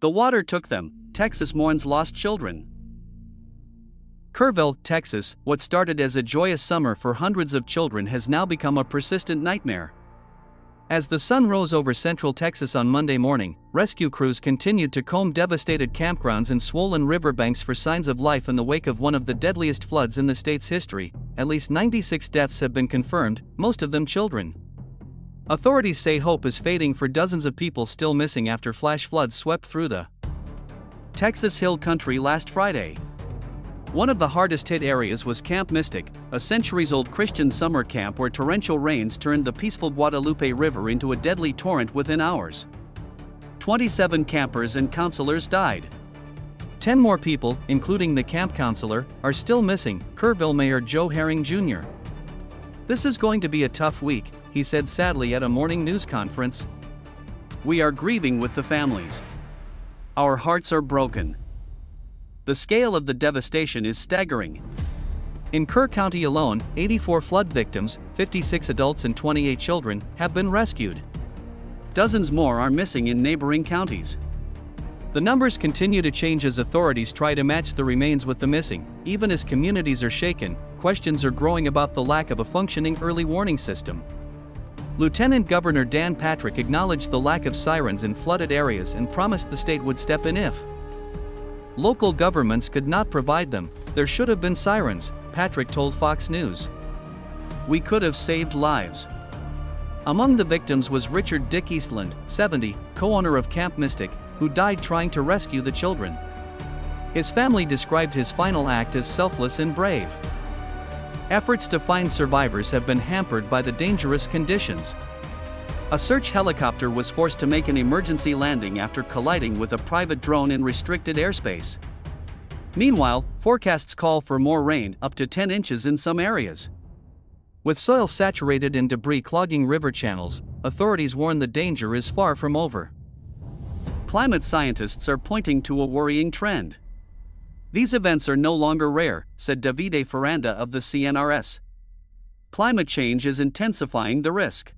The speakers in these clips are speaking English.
The water took them. Texas mourns lost children. Kerrville, Texas, what started as a joyous summer for hundreds of children has now become a persistent nightmare. As the sun rose over central Texas on Monday morning, rescue crews continued to comb devastated campgrounds and swollen riverbanks for signs of life in the wake of one of the deadliest floods in the state's history. At least 96 deaths have been confirmed, most of them children. Authorities say hope is fading for dozens of people still missing after flash floods swept through the Texas Hill Country last Friday. One of the hardest-hit areas was Camp Mystic, a centuries-old Christian summer camp where torrential rains turned the peaceful Guadalupe River into a deadly torrent within hours. 27 campers and counselors died. 10 more people, including the camp counselor, are still missing, Kerrville Mayor Joe Herring Jr. "This is going to be a tough week," he said sadly at a morning news conference. "We are grieving with the families. Our hearts are broken." The scale of the devastation is staggering. In Kerr County alone, 84 flood victims, 56 adults and 28 children, have been rescued. Dozens more are missing in neighboring counties. The numbers continue to change as authorities try to match the remains with the missing. Even as communities are shaken, questions are growing about the lack of a functioning early warning system. Lieutenant Governor Dan Patrick acknowledged the lack of sirens in flooded areas and promised the state would step in if local governments could not provide them. "There should have been sirens," Patrick told Fox News. "We could have saved lives." Among the victims was Richard Dick Eastland, 70, co-owner of Camp Mystic, who died trying to rescue the children. His family described his final act as selfless and brave. Efforts to find survivors have been hampered by the dangerous conditions. A search helicopter was forced to make an emergency landing after colliding with a private drone in restricted airspace. Meanwhile, forecasts call for more rain, up to 10 inches in some areas. With soil saturated and debris clogging river channels, authorities warn the danger is far from over. Climate scientists are pointing to a worrying trend. "These events are no longer rare," said Davide Ferranda of the CNRS. "Climate change is intensifying the risk."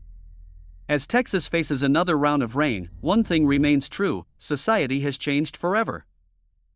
As Texas faces another round of rain, one thing remains true: society has changed forever.